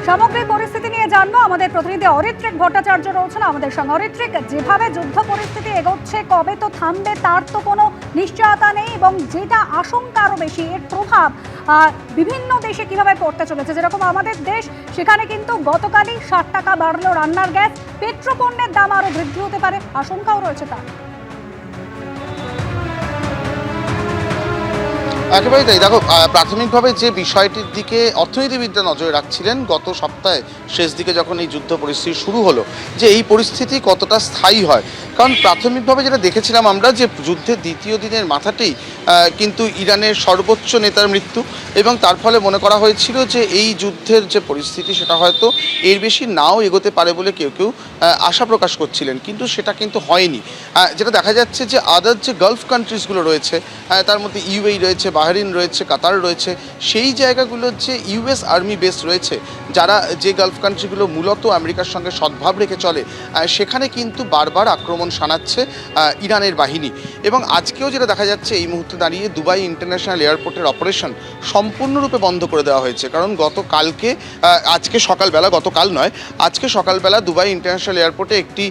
সামগ্রিক পরিস্থিতি নিয়ে জানবো আমাদের প্রতিনিধি অরিত্রিক ভট্টাচার্য রয়েছেন আমাদের সঙ্গে। অরিত্রিক, যেভাবে যুদ্ধ পরিস্থিতি এগোচ্ছে কবে তো থামবে তার তো কোনো নিশ্চয়তা নেই, এবং যেটা আশঙ্কা আরো বেশি এর প্রভাব বিভিন্ন দেশে কিভাবে পড়তে চলেছে। যেরকম আমাদের দেশ, সেখানে কিন্তু গতকালই 60 টাকা বাড়লো রান্নার গ্যাস, পেট্রোপণ্যের দাম আরো বৃদ্ধি হতে পারে, আশঙ্কাও রয়েছে তার। একেবারেই তাই। দেখো, প্রাথমিকভাবে যে বিষয়টির দিকে অর্থনীতিবিদরা নজরে রাখছিলেন গত সপ্তাহে শেষ দিকে যখন এই যুদ্ধ পরিস্থিতি শুরু হলো, যে এই পরিস্থিতি কতটা স্থায়ী হয়। কারণ প্রাথমিকভাবে যেটা দেখেছিলাম আমরা, যে যুদ্ধের দ্বিতীয় দিনের মাথাতেই কিন্তু ইরানের সর্বোচ্চ নেতার মৃত্যু, এবং তার ফলে মনে করা হয়েছিল যে এই যুদ্ধের যে পরিস্থিতি সেটা হয়তো এর বেশি নাও এগোতে পারে বলে কেউ কেউ আশা প্রকাশ করছিলেন, কিন্তু সেটা কিন্তু হয়নি। যেটা দেখা যাচ্ছে যে আদার যে গালফ কান্ট্রিজগুলো রয়েছে, তার মধ্যে ইউএই রয়েছে, বাহরিন রয়েছে, কাতার রয়েছে, সেই জায়গাগুলোর যে ইউএস আর্মি বেস রয়েছে, যারা যে গালফ কান্ট্রিগুলো মূলত আমেরিকার সঙ্গে সদ্ভাব রেখে চলে, সেখানে কিন্তু বারবার আক্রমণ শানাচ্ছে ইরানের বাহিনী। এবং আজকেও যেটা দেখা যাচ্ছে, এই মুহূর্তে দাঁড়িয়ে দুবাই ইন্টারন্যাশনাল এয়ারপোর্টের অপারেশন সম্পূর্ণরূপে বন্ধ করে দেওয়া হয়েছে। কারণ গতকালকে, আজকে সকালবেলা, গতকাল নয়, আজকে সকালবেলা দুবাই ইন্টারন্যাশনাল এয়ারপোর্টে একটি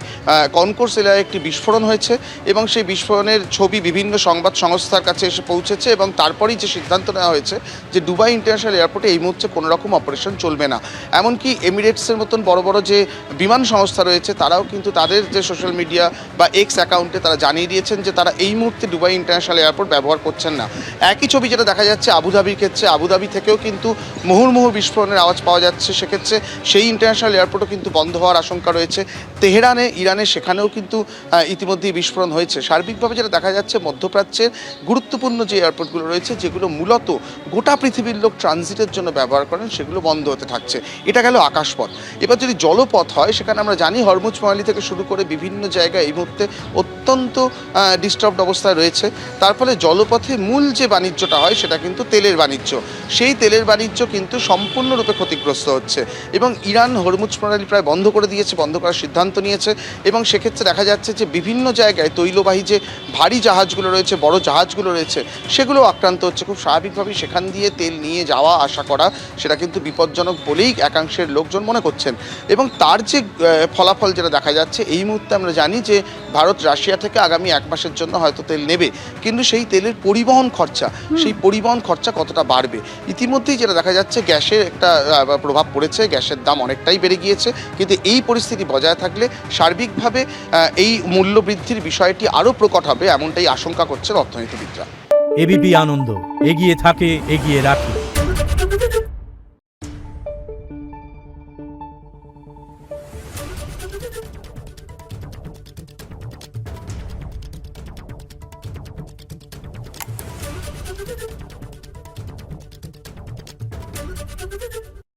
কনকোর্স এলাকায় একটি বিস্ফোরণ হয়েছে, এবং সেই বিস্ফোরণের ছবি বিভিন্ন সংবাদ সংস্থার কাছে এসে পৌঁছেছে, এবং তারপরেই যে সিদ্ধান্ত নেওয়া হয়েছে যে দুবাই ইন্টারন্যাশনাল এয়ারপোর্টে এই মুহূর্তে কোনো রকম অপারেশন চলবে না। এমনকি এমিরেটসের মতন বড় বড় যে বিমান সংস্থা রয়েছে, তারাও কিন্তু তাদের যে সোশ্যাল মিডিয়া বা এক্স অ্যাকাউন্টে তারা জানিয়ে দিয়েছেন যে তারা এই মুহূর্তে দুবাই ইন্টারন্যাশনাল এয়ারপোর্ট ব্যবহার করছেন না। একই ছবি যেটা দেখা যাচ্ছে আবুধাবির ক্ষেত্রে, আবুধাবি থেকেও কিন্তু মুহুর্মুহু বিস্ফোরণের আওয়াজ পাওয়া যাচ্ছে। সেক্ষেত্রে সেই ইন্টারন্যাশনাল এয়ারপোর্টও কিন্তু বন্ধ হওয়ার আশঙ্কা রয়েছে। তেহরানে, ইরানে, সেখানেও কিন্তু ইতিমধ্যেই বিস্ফোরণ হয়েছে। সার্বিকভাবে যেটা দেখা যাচ্ছে, মধ্যপ্রাচ্যের গুরুত্বপূর্ণ যে এয়ারপোর্টগুলো রয়েছে, যেগুলো মূলত গোটা পৃথিবীর লোক ট্রানজিটের জন্য ব্যবহার করেন, সেগুলো বন্ধ হতে থাকছে। এটা গেল আকাশপথ। এবার যদি জলপথ হয়, সেখানে আমরা জানি হরমুজ প্রণালী থেকে শুরু করে বিভিন্ন জায়গায় এই মুহূর্তে অত্যন্ত ডিস্টার্বড অবস্থায় রয়েছে। তার ফলে জলপথে মূল যে বাণিজ্যটা হয় সেটা কিন্তু তেলের বাণিজ্য। সেই তেলের বাণিজ্য কিন্তু সম্পূর্ণরূপে ক্ষতিগ্রস্ত হচ্ছে, এবং ইরান হরমুজ প্রণালী প্রায় বন্ধ করে দিয়েছে, বন্ধ করার সিদ্ধান্ত নিয়েছে। এবং সেক্ষেত্রে দেখা যাচ্ছে যে বিভিন্ন জায়গায় তৈলবাহী যে ভারী জাহাজগুলো রয়েছে, বড় জাহাজগুলো রয়েছে, সেগুলো আক্রান্ত হচ্ছে। খুব স্বাভাবিকভাবেই সেখান দিয়ে তেল নিয়ে যাওয়া আসা করা, সেটা কিন্তু বিপজ্জনক বলেই একাংশের লোকজন মনে করছেন। এবং তার যে ফলাফল যেটা দেখা যাচ্ছে, এই মুহূর্তে আমরা জানি যে ভারত রাশিয়া থেকে আগামী 1 মাসের জন্য হয়তো তেল নেবে, কিন্তু সেই তেলের পরিবহন খরচা, সেই পরিবহন খরচা কতটা বাড়বে। ইতিমধ্যেই যেটা দেখা যাচ্ছে, গ্যাসের একটা প্রভাব পড়েছে, গ্যাসের দাম অনেকটাই বেড়ে গিয়েছে। কিন্তু এই পরিস্থিতি বজায় থাকলে সার্বিকভাবে এই মূল্য বৃদ্ধির বিষয়টি আরও প্রকট হবে, এমনটাই আশঙ্কা করছেন অর্থনীতিবিদরা। এবিপি আনন্দ, এগিয়ে থাকে, এগিয়ে রাখে।